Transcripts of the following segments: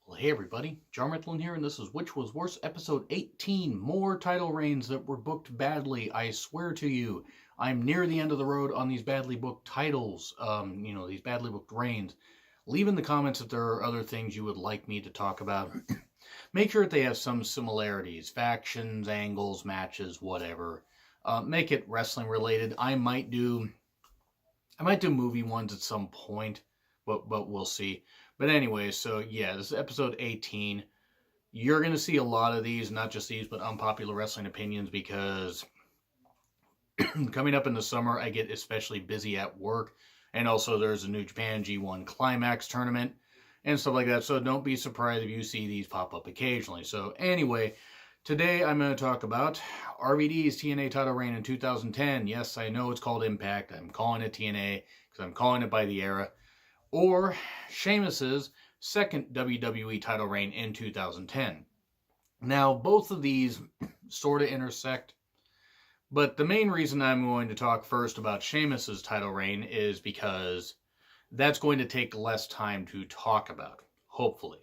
Well, hey everybody, John Ritlin here, and this is Which Was Worse, episode 18. More title reigns that were booked badly. I swear to you, I'm near the end of the road on these badly booked titles, these badly booked reigns. Leave in the comments if there are other things you would like me to talk about. Make sure that they have some similarities, factions, angles, matches, whatever. Make it wrestling related. I might do movie ones at some point, but we'll see. But anyway, so yeah, this is episode 18. You're going to see a lot of these, not just these, but unpopular wrestling opinions, because coming up in the summer, I get especially busy at work. And also there's a New Japan G1 Climax tournament and stuff like that. So don't be surprised if you see these pop up occasionally. So anyway, today I'm going to talk about RVD's TNA title reign in 2010. Yes, I know it's called Impact. I'm calling it TNA because I'm calling it by the era. Or Sheamus's second WWE title reign in 2010. Now, both of these sort of intersect, but the main reason I'm going to talk first about Sheamus's title reign is because that's going to take less time to talk about, hopefully.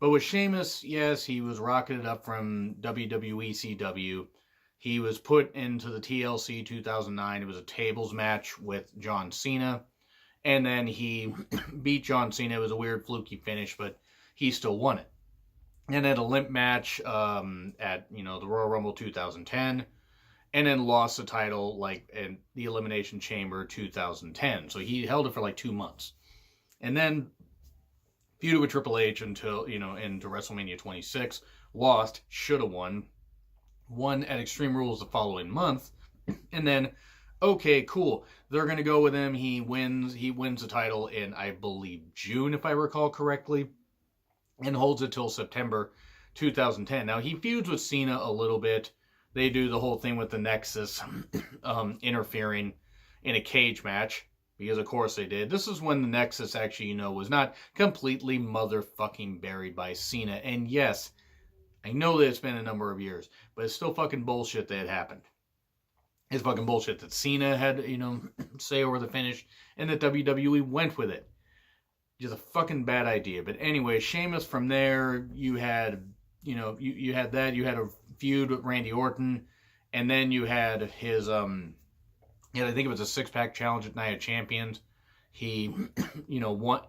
But with Sheamus, yes, he was rocketed up from WWE CW. He was put into the TLC 2009. It was a tables match with John Cena. And then he beat John Cena. It was a weird fluky finish, but he still won it. And had a limp match at the Royal Rumble 2010. And then lost the title in the Elimination Chamber 2010. So he held it for 2 months. And then feuded with Triple H until, into WrestleMania 26. Lost, should have won. Won at Extreme Rules the following month. And then, okay, cool. They're going to go with him. He wins the title in, I believe, June, if I recall correctly. And holds it till September 2010. Now, he feuds with Cena a little bit. They do the whole thing with the Nexus interfering in a cage match. Because, of course, they did. This is when the Nexus actually, was not completely motherfucking buried by Cena. And yes, I know that it's been a number of years, but it's still fucking bullshit that it happened. It's fucking bullshit that Cena had, say over the finish, and that WWE went with it. Just a fucking bad idea. But anyway, Sheamus from there, you had that. You had a feud with Randy Orton, and then you had his, I think it was a six-pack challenge at Night of Champions. He, won.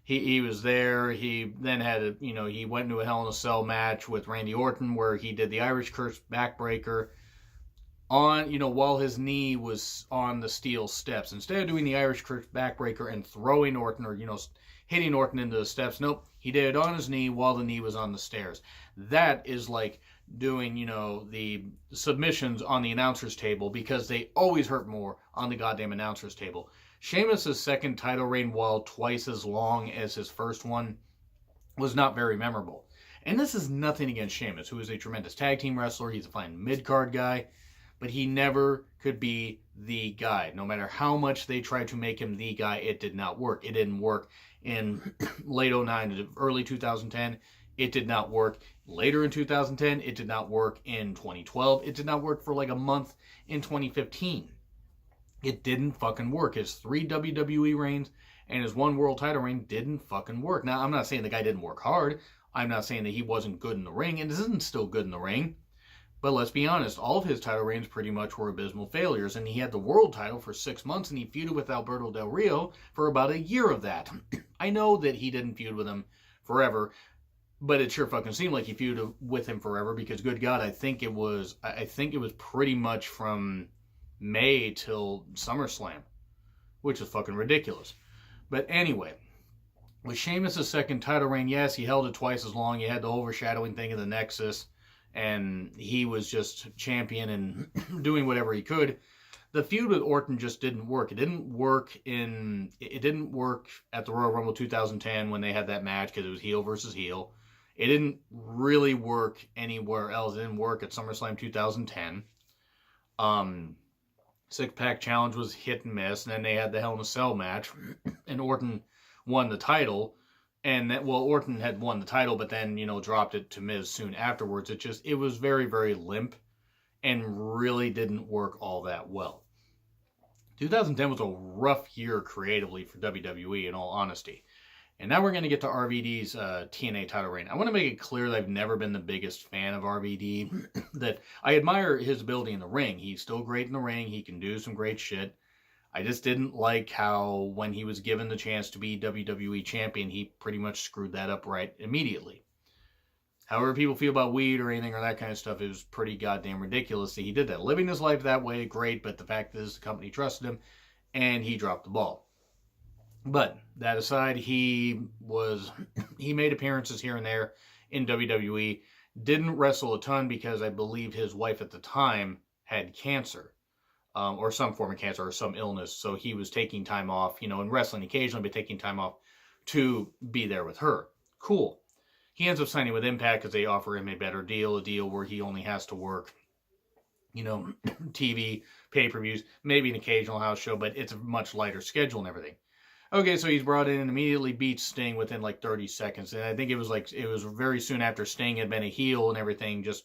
He was there. He then had he went into a Hell in a Cell match with Randy Orton where he did the Irish Curse backbreaker on, while his knee was on the steel steps. Instead of doing the Irish Curse backbreaker and throwing Orton or, hitting Orton into the steps, nope, he did it on his knee while the knee was on the stairs. That is like doing, the submissions on the announcer's table because they always hurt more on the goddamn announcer's table. Sheamus' second title reign, while twice as long as his first one, was not very memorable. And this is nothing against Sheamus, who is a tremendous tag team wrestler. He's a fine mid-card guy, but he never could be the guy. No matter how much they tried to make him the guy, it did not work. It didn't work in late 09 to early 2010. It did not work later in 2010. It did not work in 2012. It did not work for a month in 2015. It didn't fucking work. His 3 WWE reigns and his 1 world title reign didn't fucking work. Now, I'm not saying the guy didn't work hard. I'm not saying that he wasn't good in the ring, and this isn't still good in the ring. But let's be honest, all of his title reigns pretty much were abysmal failures, and he had the world title for 6 months, and he feuded with Alberto Del Rio for about a year of that. I know that he didn't feud with him forever, but it sure fucking seemed like he feuded with him forever, because good God, I think it was pretty much from May till SummerSlam, which is fucking ridiculous. But anyway, with Sheamus' second title reign, yes, he held it twice as long. He had the overshadowing thing of the Nexus, and he was just champion and doing whatever he could. The feud with Orton just didn't work. It didn't work at the Royal Rumble 2010 when they had that match because it was heel versus heel. It didn't really work anywhere else. It didn't work at SummerSlam 2010. Six-pack challenge was hit and miss, and then they had the Hell in a Cell match, and Orton won the title. And Orton had won the title, but then, dropped it to Miz soon afterwards. It was very, very limp and really didn't work all that well. 2010 was a rough year creatively for WWE, in all honesty. And now we're going to get to RVD's TNA title reign. I want to make it clear that I've never been the biggest fan of RVD. That I admire his ability in the ring. He's still great in the ring. He can do some great shit. I just didn't like how when he was given the chance to be WWE champion, he pretty much screwed that up right immediately. However people feel about weed or anything or that kind of stuff, it was pretty goddamn ridiculous that he did that. Living his life that way, great, but the fact is the company trusted him, and he dropped the ball. But that aside, he made appearances here and there in WWE. Didn't wrestle a ton because I believe his wife at the time had cancer, or some form of cancer or some illness. So he was taking time off, and wrestling occasionally, but taking time off to be there with her. Cool. He ends up signing with Impact because they offer him a better deal, a deal where he only has to work, TV, pay-per-views, maybe an occasional house show, but it's a much lighter schedule and everything. Okay, so he's brought in and immediately beats Sting within like 30 seconds. And I think it was very soon after Sting had been a heel and everything, just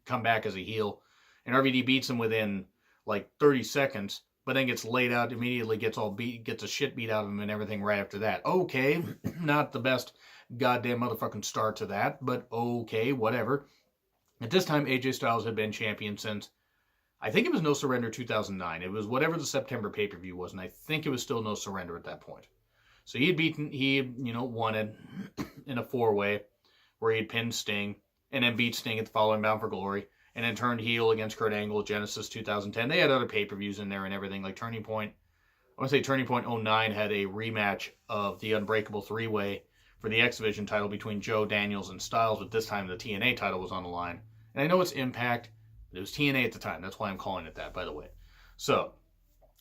come back as a heel. And RVD beats him within like 30 seconds, but then gets laid out immediately, gets the shit beat out of him and everything right after that. Okay, not the best goddamn motherfucking start to that, but okay, whatever. At this time, AJ Styles had been champion since, I think it was No Surrender 2009. It was whatever the September pay-per-view was, and I think it was still No Surrender at that point. So he had won it in a 4-way where he had pinned Sting, and then beat Sting at the following Bound for Glory, and then turned heel against Kurt Angle, Genesis 2010. They had other pay-per-views in there and everything, like Turning Point. I want to say Turning Point 09 had a rematch of the Unbreakable 3-way for the X Division title between Joe, Daniels, and Styles, but this time the TNA title was on the line. And I know it's Impact, but it was TNA at the time. That's why I'm calling it that, by the way. So,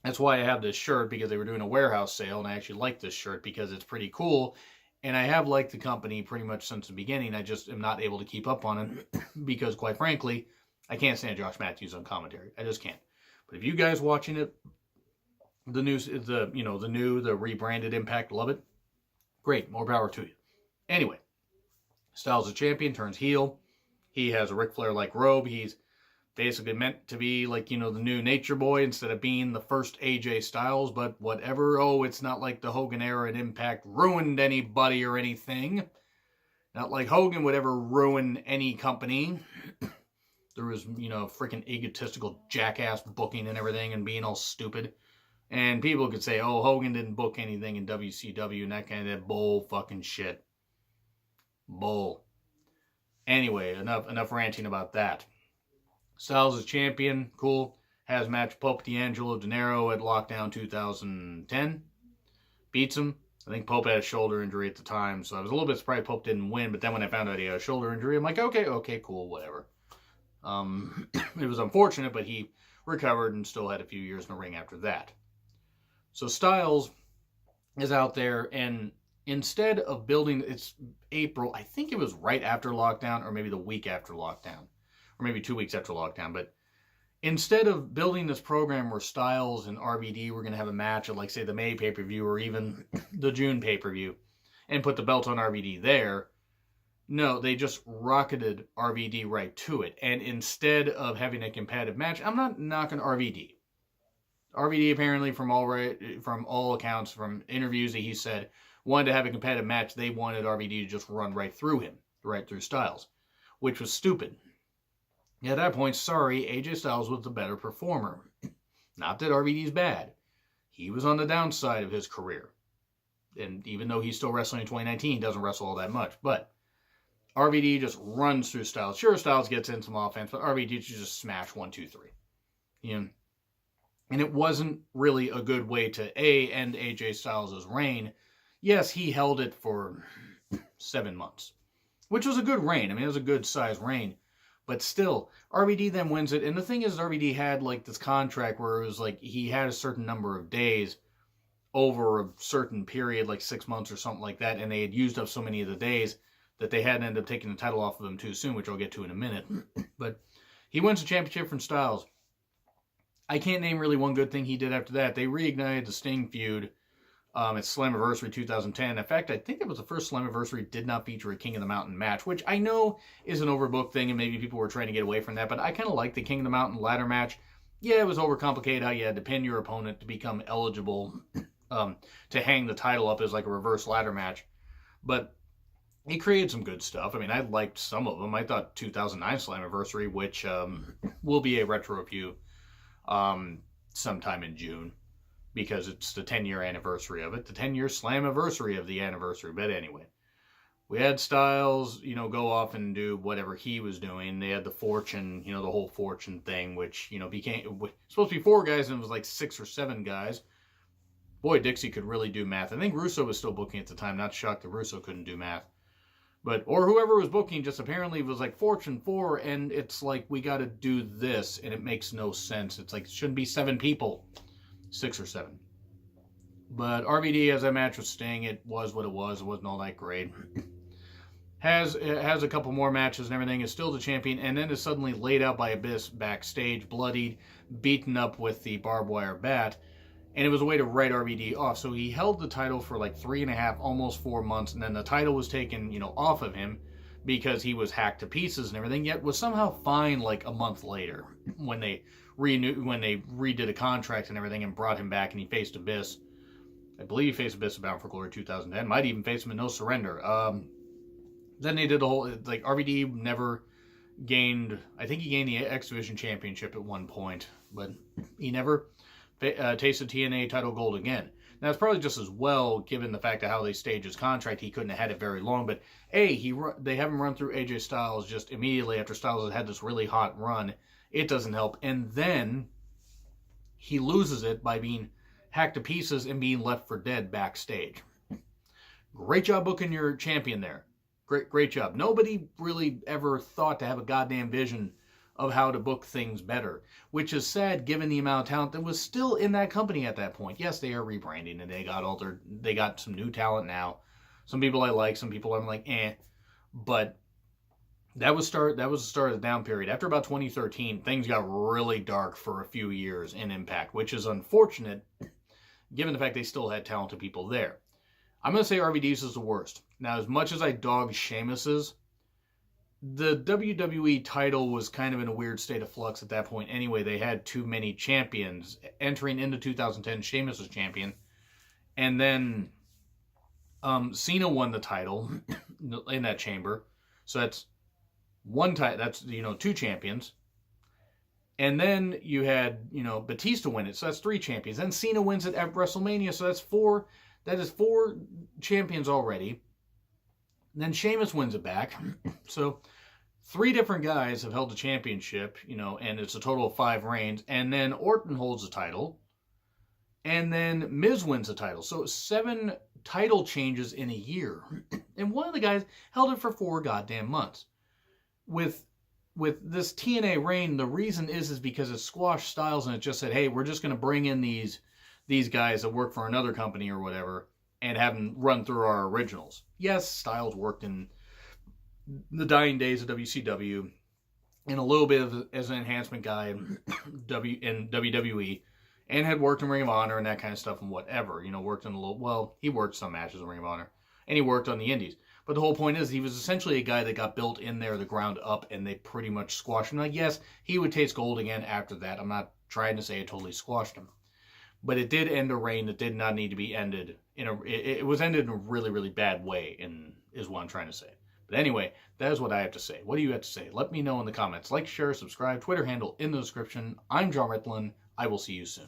that's why I have this shirt, because they were doing a warehouse sale, and I actually like this shirt because it's pretty cool. And I have liked the company pretty much since the beginning. I just am not able to keep up on it because, quite frankly, I can't stand Josh Matthews on commentary. I just can't. But if you guys watching it, the rebranded Impact, love it. Great, more power to you. Anyway, Styles is champion, turns heel. He has a Ric Flair-like robe. He's basically meant to be like, the new Nature Boy instead of being the first AJ Styles, but whatever. Oh, it's not like the Hogan era and Impact ruined anybody or anything. Not like Hogan would ever ruin any company. There was, freaking egotistical jackass booking and everything and being all stupid. And people could say, oh, Hogan didn't book anything in WCW and that kind of bull fucking shit. Bull. Anyway, enough ranting about that. Styles is champion. Cool. Has match Pope D'Angelo Dinero at Lockdown 2010. Beats him. I think Pope had a shoulder injury at the time, so I was a little bit surprised Pope didn't win, but then when I found out he had a shoulder injury, I'm like, okay, cool, whatever. It was unfortunate, but he recovered and still had a few years in the ring after that. So Styles is out there, and instead of building, it's April, I think it was right after lockdown, or maybe the week after lockdown, or maybe 2 weeks after lockdown, but instead of building this program where Styles and RVD were going to have a match at, like, say, the May pay-per-view, or even the June pay-per-view, and put the belt on RVD there, no, they just rocketed RVD right to it, and instead of having a competitive match, I'm not knocking RVD. RVD apparently, from all accounts, from interviews that he said, wanted to have a competitive match. They wanted RVD to just run right through him, right through Styles, which was stupid. At that point, sorry, AJ Styles was the better performer. Not that RVD's bad. He was on the downside of his career. And even though he's still wrestling in 2019, he doesn't wrestle all that much. But RVD just runs through Styles. Sure, Styles gets in some offense, but RVD just smash 1, 2, 3. And it wasn't really a good way to end AJ Styles' reign. Yes, he held it for 7 months, which was a good reign. I mean, it was a good size reign, but still, RVD then wins it. And the thing is, RVD had like this contract where it was like he had a certain number of days over a certain period, like 6 months or something like that, and they had used up so many of the days that they had ended up taking the title off of him too soon, which I'll get to in a minute. But he wins the championship from Styles. I can't name really one good thing he did after that. They reignited the Sting feud at Slammiversary 2010. In fact, I think it was the first Slammiversary did not feature a King of the Mountain match, which I know is an overbooked thing, and maybe people were trying to get away from that, but I kind of like the King of the Mountain ladder match. Yeah, it was overcomplicated how you had to pin your opponent to become eligible to hang the title up as like a reverse ladder match. But he created some good stuff. I mean, I liked some of them. I thought 2009 Slammiversary, which will be a retro review sometime in June, because it's the 10-year anniversary of it, the 10-year Slammiversary of the anniversary. But anyway, we had Styles, go off and do whatever he was doing. They had the Fortune, the whole Fortune thing, which, became supposed to be 4 guys, and it was like 6 or 7 guys. Boy, Dixie could really do math. I think Russo was still booking at the time. Not shocked that Russo couldn't do math. Or whoever was booking just apparently was like Fortune 4, and it's like, we got to do this, and it makes no sense. It's like, it shouldn't be 7 people, 6 or 7. But RVD, as that match was Sting, it was what it was. It wasn't all that great. Has a couple more matches and everything, is still the champion, and then is suddenly laid out by Abyss backstage, bloodied, beaten up with the barbed wire bat. And it was a way to write RVD off. So he held the title for like 3.5, almost 4 months, and then the title was taken, off of him because he was hacked to pieces and everything, yet was somehow fine like a month later when they redid a contract and everything and brought him back, and he faced Abyss. I believe he faced Abyss at Bound for Glory 2010. Might even face him in No Surrender. Then they did the whole, like, RVD never gained, I think he gained the X Division Championship at one point, but he never tasted TNA title gold again. Now, it's probably just as well, given the fact of how they staged his contract. He couldn't have had it very long, but they have him run through AJ Styles just immediately after Styles had this really hot run. It doesn't help, and then he loses it by being hacked to pieces and being left for dead backstage. Great job booking your champion there. Great job. Nobody really ever thought to have a goddamn vision of how to book things better, which is sad given the amount of talent that was still in that company at that point. Yes, they are rebranding, and they got some new talent now. Some people I like, some people I'm like, but that was the start of the down period. After about 2013, things got really dark for a few years in Impact, which is unfortunate given the fact they still had talented people there. I'm going to say RVD's is the worst. Now, as much as I dog Sheamus's, the WWE title was kind of in a weird state of flux at that point anyway. They had too many champions. Entering into 2010, Sheamus was champion. And then Cena won the title in that chamber. So that's one title. That's, 2 champions. And then you had, Batista win it. So that's 3 champions. Then Cena wins it at WrestleMania. So that's 4. That is 4 champions already. Then Sheamus wins it back. So 3 different guys have held the championship, and it's a total of 5 reigns. And then Orton holds the title. And then Miz wins the title. So 7 title changes in a year. And one of the guys held it for 4 goddamn months. With this TNA reign, the reason is because it squashed Styles, and it just said, hey, we're just going to bring in these guys that work for another company or whatever, and have them run through our originals. Yes, Styles worked in the dying days of WCW, and a little bit as an enhancement guy in WWE, and had worked in Ring of Honor and that kind of stuff and whatever. Worked in he worked some matches in Ring of Honor, and he worked on the indies. But the whole point is, he was essentially a guy that got built in there the ground up, and they pretty much squashed him. Like, yes, he would taste gold again after that. I'm not trying to say it totally squashed him. But it did end a reign that did not need to be ended. It was ended in a really, really bad way, is what I'm trying to say. But anyway, that is what I have to say. What do you have to say? Let me know in the comments. Like, share, subscribe, Twitter handle in the description. I'm John Ritlin. I will see you soon.